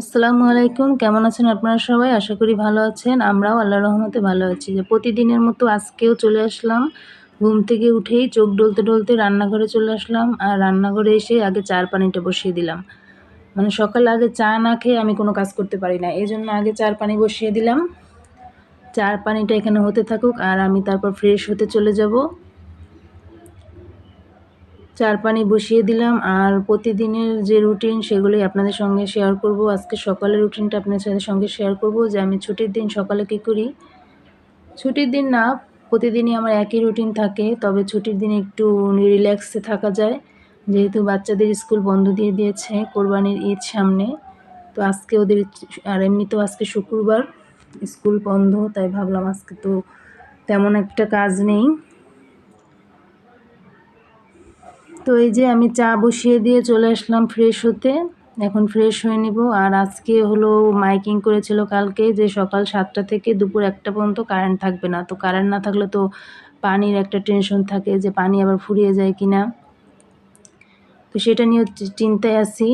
আসসালামু আলাইকুম। কেমন আছেন আপনারা সবাই? আশা করি ভালো আছেন। আমরাও আল্লাহর রহমতে ভালো আছি। যে প্রতিদিনের মতো আজকেও চলে আসলাম। ঘুম থেকে উঠেই চোখ ডলতে, ডলতে রান্নাঘরে চলে আসলাম। আর রান্নাঘরে এসে আগে চা'র পানিটা বসিয়ে দিলাম। মানে সকালে আগে চা না খেয়ে আমি কোনো কাজ করতে পারি না। এজন্য আগে চা'র পানি বসিয়ে দিলাম। চা'র পানিটা এখানে হতে থাকুক আর আমি তারপর ফ্রেশ হতে চলে যাব। চা'র পানি বসিয়ে দিলাম আর প্রতিদিনের যে রুটিন সেগুলোই আপনাদের সঙ্গে শেয়ার করব। আজকে সকালের রুটিনটা আপনাদের সঙ্গে শেয়ার করব যে আমি ছুটির দিন সকালে কী করি। ছুটির দিন না, প্রতিদিনই আমার একই রুটিন থাকে, তবে ছুটির দিনে একটু রিল্যাক্সে থাকা যায়। যেহেতু বাচ্চাদের স্কুল বন্ধ দিয়ে দিয়েছে কোরবানির ঈদ সামনে, তো আজকে ওদের আর এমনিতেও আজকে শুক্রবার স্কুল বন্ধ, তাই ভাবলাম আজকে তো তেমন একটা কাজ নেই। তো এই যে আমি চা বসিয়ে দিয়ে চলে আসলাম ফ্রেশ হতে। এখন ফ্রেশ হয়ে নিব। আর আজকে হলো মাইকিং করেছিল কালকে যে সকাল 7টা থেকে দুপুর 1টা পর্যন্ত কারেন্ট থাকবে না। তো কারেন্ট না থাকলে তো পানির একটা টেনশন থাকে যে পানি আবার ফুরিয়ে যায় কিনা। তো সেটা নিয়ে চিন্তায় আছি।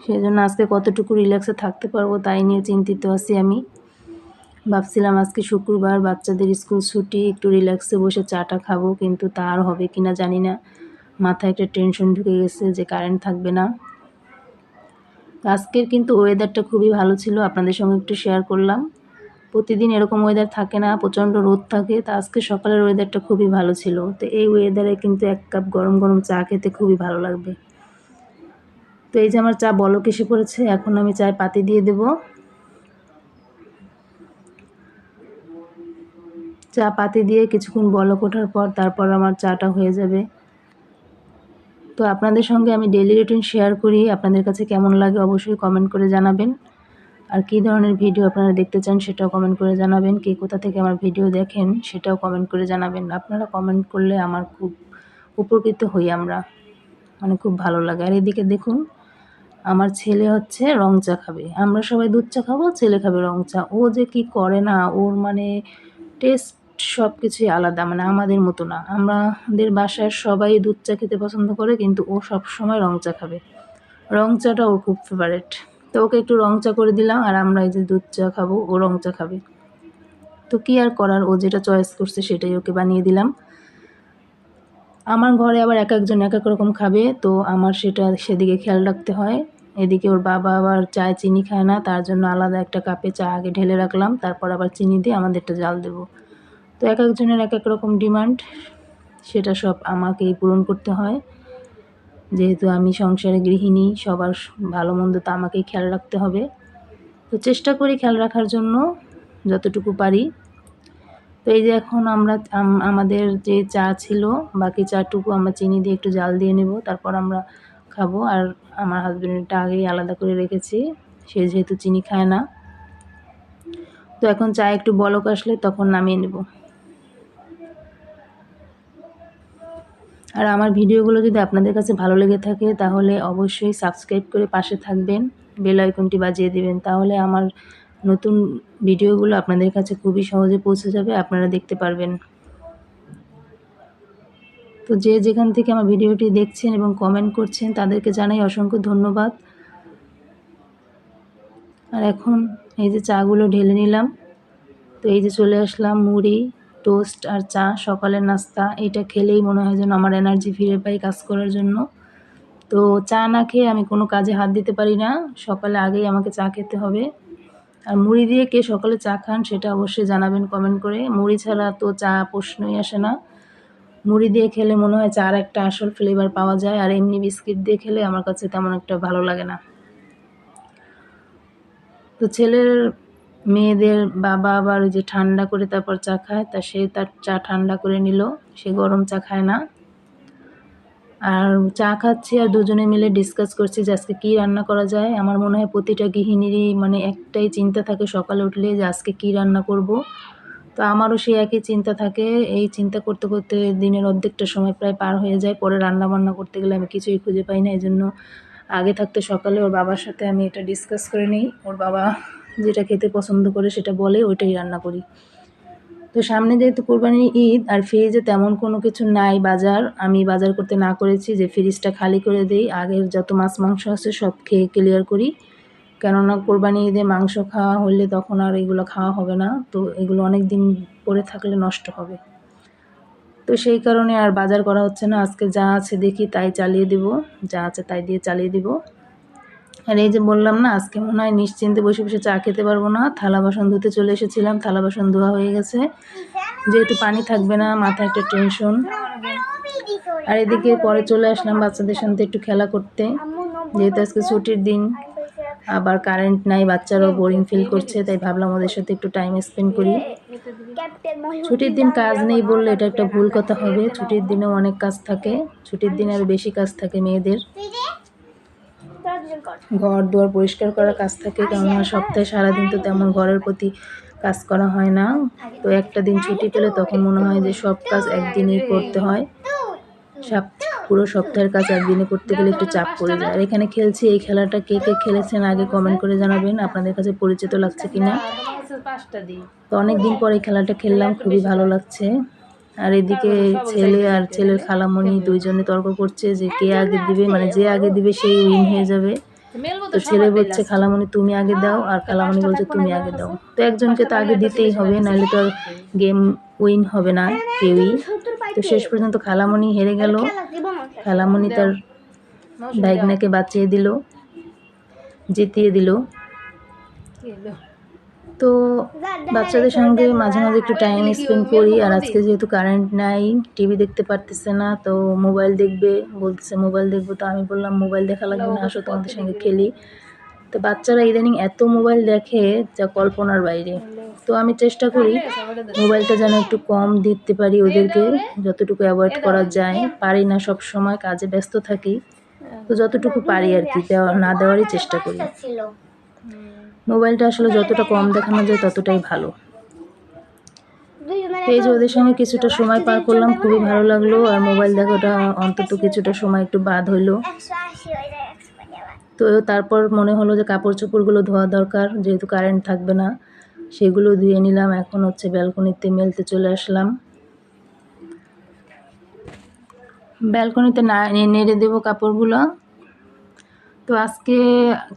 সেজন্য আজকে কতটুকু রিল্যাক্সে থাকতে পারবো তাই নিয়ে চিন্তিত আছি আমি। ভাবছিলাম আজকে শুক্রবার, বাচ্চাদের স্কুল ছুটি, একটু রিল্যাক্সে বসে চাটা খাবো, কিন্তু তা আর হবে কিনা জানি না। মাথায় একটা টেনশন ঢুকে গেছে যে কারেন্ট থাকবে না। আজকের কিন্তু ওয়েদারটা খুবই ভালো ছিল, আপনাদের সঙ্গে একটু শেয়ার করলাম। প্রতিদিন এরকম ওয়েদার থাকে না, প্রচণ্ড রোদ থাকে। তা আজকে সকালের ওয়েদারটা খুবই ভালো ছিল। তো এই ওয়েদারে কিন্তু 1 কাপ গরম গরম চা খেতে খুবই ভালো লাগবে। তো এই যে আমার চা বলক এসে পড়েছে, এখন আমি চায় পাতি দিয়ে দেব। চা পাতি দিয়ে কিছুক্ষণ বলক ওঠার পর তারপর আমার চাটা হয়ে যাবে। তো আপনাদের সঙ্গে আমি ডেইলি রুটিন শেয়ার করি, আপনাদের কাছে কেমন লাগে অবশ্যই কমেন্ট করে জানাবেন। আর কী ধরনের ভিডিও আপনারা দেখতে চান সেটাও কমেন্ট করে জানাবেন। কে কোথা থেকে আমার ভিডিও দেখেন সেটাও কমেন্ট করে জানাবেন। আপনারা কমেন্ট করলে আমার খুব উপকৃত হই আমরা, মানে খুব ভালো লাগে। আর এদিকে দেখুন, আমার ছেলে হচ্ছে রং চা খাবে। আমরা সবাই দুধ চা খাবো, ছেলে খাবে রং চা। ও যে কী করে না, ওর মানে টেস্ট সব কিছুই আলাদা, মানে আমাদের মতো না। আমাদের বাসায় সবাই দুধ চা খেতে পছন্দ করে, কিন্তু ও সবসময় রং চা খাবে। রং চাটা ওর খুব ফেভারিট। তো ওকে একটু রং চা করে দিলাম আর আমরা এই যে দুধ চা খাবো, ও রং চা খাবে। তো কী আর করার, ও যেটা চয়েস করছে সেটাই ওকে বানিয়ে দিলাম। আমার ঘরে আবার একজন এক এক রকম খাবে, তো আমার সেদিকে খেয়াল রাখতে হয়। এদিকে ওর বাবা আবার চায়ে চিনি খায় না, তার জন্য আলাদা একটা কাপে চা আগে ঢেলে রাখলাম, তারপর আবার চিনি দিয়ে আমাদেরটা জাল দেব। তো এক একজনের এক এক রকম ডিমান্ড, সেটা সব আমাকেই পূরণ করতে হয়। যেহেতু আমি সংসারে গৃহিণী, সবার ভালো মন্দ তো আমাকেই খেয়াল রাখতে হবে। তো চেষ্টা করি খেয়াল রাখার জন্য যতটুকু পারি। তো এই যে এখন আমরা আমাদের যে চা ছিল, বাকি চাটুকু আমরা চিনি দিয়ে একটু জাল দিয়ে নেব, তারপর আমরা খাবো। আর আমার হাজবেন্ডেরটা আগেই আলাদা করে রেখেছি, সে যেহেতু চিনি খায় না। তো এখন চা একটু বলক আসলে তখন নামিয়ে নেব। আর আমার ভিডিওগুলো যদি আপনাদের কাছে ভালো লেগে থাকে তাহলে অবশ্যই সাবস্ক্রাইব করে পাশে থাকবেন, বেল আইকনটি বাজিয়ে দিবেন, তাহলে আমার নতুন ভিডিওগুলো আপনাদের কাছে খুবই সহজে পৌঁছে যাবে, আপনারা দেখতে পারবেন। তো যে যেখান থেকে আমার ভিডিওটি দেখছেন এবং কমেন্ট করছেন তাদেরকে জানাই অসংখ্য ধন্যবাদ। আর এখন এই যে চাগুলো ঢেলে নিলাম। তো এই যে চলে আসলাম, মুড়ি, টোস্ট আর চা, সকালের নাস্তা। এটা খেলেই মনে হয় যেন আমার এনার্জি ফিরে পাই কাজ করার জন্য। তো চা না খেয়ে আমি কোনো কাজে হাত দিতে পারি না, সকালে আগেই আমাকে চা খেতে হবে। আর মুড়ি দিয়ে কে সকালে চা খান সেটা অবশ্যই জানাবেন কমেন্ট করে। মুড়ি ছাড়া তো চা প্রশ্নই আসে না। মুড়ি দিয়ে খেলে মনে হয় চার একটা আসল ফ্লেভার পাওয়া যায়, আর এমনি বিস্কিট দিয়ে খেলে আমার কাছে তেমন একটা ভালো লাগে না। তো মেয়েদের বাবা আবার ওই যে ঠান্ডা করে তারপর চা খায়, তা সে তার চা ঠান্ডা করে নিল, সে গরম চা খায় না। আর চা খাচ্ছি আর দুজনে মিলে ডিসকাস করছি যে আজকে কী রান্না করা যায়। আমার মনে হয় প্রতিটা গৃহিণীরই মানে একটাই চিন্তা থাকে সকালে উঠলে যে আজকে কী রান্না করব। তো আমারও সেই একই চিন্তা থাকে। এই চিন্তা করতে করতে দিনের অর্ধেকটা সময় প্রায় পার হয়ে যায়। পরে রান্নাবান্না করতে গেলে আমি কিছুই খুঁজে পাই না। এজন্য আগে থাকতে সকালে ওর বাবার সাথে আমি এটা ডিসকাস করে নিই। ওর বাবা যেটা খেতে পছন্দ করে সেটা বলে, ওইটাই রান্না করি। তো সামনে যেহেতু কোরবানির ঈদ, আর ফ্রিজে তেমন কোনো কিছু নাই বাজার, আমি বাজার করতে না করেছি যে ফ্রিজটা খালি করে দেই, আগের যত মাছ মাংস আছে সব খেয়ে ক্লিয়ার করি, কেননা কোরবানি ঈদে মাংস খাওয়া হলে তখন আর এগুলো খাওয়া হবে না, তো এগুলো অনেক দিন পরে থাকলে নষ্ট হবে। তো সেই কারণে আর বাজার করা হচ্ছে না, আজকে যা আছে দেখি তাই চালিয়ে দিব, যা আছে তাই দিয়ে চালিয়ে দিব। আর এই যে বললাম না, আজকে মনে হয় নিশ্চিন্তে বসে বসে চা খেতে পারবো না। থালা বাসন ধুতে চলে এসেছিলাম, থালা বাসন ধোয়া হয়ে গেছে, যেহেতু পানি থাকবে না মাথায় একটা টেনশন। আর এদিকে পরে চলে আসলাম বাচ্চাদের সাথে একটু খেলা করতে, যেহেতু আজকে ছুটির দিন, আবার কারেন্ট নাই, বাচ্চারাও বোরিং ফিল করছে, তাই ভাবলাম ওদের সাথে একটু টাইম স্পেন্ড করি। ছুটির দিন কাজ নেই বললে এটা একটা ভুল কথা হবে, ছুটির দিনেও অনেক কাজ থাকে, ছুটির দিনে আরও বেশি কাজ থাকে মেয়েদের। ঘর দুয়ার পরিষ্কার করার কাজ থাকে, কেননা সপ্তাহে সারাদিন তো তেমন ঘরের প্রতি কাজ করা হয় না। তো একটা দিন ছুটি পেলে তখন মনে হয় যে সব কাজ একদিনেই করতে হয়, পুরো সপ্তাহের কাজ একদিনে করতে গেলে একটু চাপ পড়ে যায়। আর এখানে খেলছি, এই খেলাটা কে কে খেলেছেন আগে কমেন্ট করে জানাবেন, আপনাদের কাছে পরিচিত লাগছে কিনা। তো অনেকদিন পর এই খেলাটা খেললাম, খুবই ভালো লাগছে। আর এদিকে ছেলে আর ছেলের খালামণি দুইজনে তর্ক করছে যে কে আগে দিবে, মানে যে আগে দিবে সেই উইন হয়ে যাবে। তো ছেলে বলছে খালামণি তুমি আগে দাও, আর খালামণি বলছে তুমি আগে দাও। তো একজনকে তো আগে দিতেই হবে, নাহলে তো আর গেম উইন হবে না কেউই। তো শেষ পর্যন্ত খালামণি হেরে গেল, খালামণি তার ভাইগনাকে বাঁচিয়ে দিল, জিতিয়ে দিল। তো বাচ্চাদের সঙ্গে মাঝে মাঝে একটু টাইম স্পেন্ড করি। আর আজকে যেহেতু কারেন্ট নাই, টিভি দেখতে পারতেছে না, তো মোবাইল দেখবে বলতেছে, মোবাইল দেখবো। তো আমি বললাম মোবাইল দেখা লাগবে না, আসো তোমাদের সঙ্গে খেলি। তো বাচ্চারা ইদানিং এত মোবাইল দেখে যা কল্পনার বাইরে। তো আমি চেষ্টা করি মোবাইলটা যেন একটু কম দিতে পারি ওদেরকে, যতটুকু অ্যাভয়েড করা যায়। পারি না, সব সময় কাজে ব্যস্ত থাকি, তো যতটুকু পারি আর কি না দেওয়ারই চেষ্টা করি। মোবাইলটা আসলে যতটা কম দেখানো যায় ততটাই ভালো। এই যে ওদের সঙ্গে কিছুটা সময় পার করলাম, খুবই ভালো লাগলো। আর মোবাইল দেখাটা অন্তত কিছুটা সময় একটু বাদ হইলো। তো তারপর মনে হলো যে কাপড় চোপড়গুলো ধোয়া দরকার, যেহেতু কারেন্ট থাকবে না, সেগুলো ধুয়ে নিলাম। এখন হচ্ছে ব্যালকনিতে মেলতে চলে আসলাম, ব্যালকনিতে নেড়ে দেবো কাপড়গুলো। তো আজকে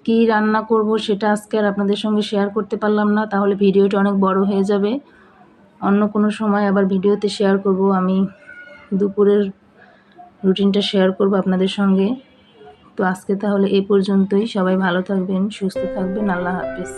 কি রান্না করব সেটা আজকে আর আপনাদের সঙ্গে শেয়ার করতে পারলাম না, তাহলে ভিডিওটা অনেক বড় হয়ে যাবে। অন্য কোনো সময় আবার ভিডিওতে শেয়ার করব, আমি দুপুরের রুটিনটা শেয়ার করব আপনাদের সঙ্গে। তো আজকে তাহলে এই পর্যন্তই, সবাই ভালো থাকবেন, সুস্থ থাকবেন, আল্লাহ হাফেজ।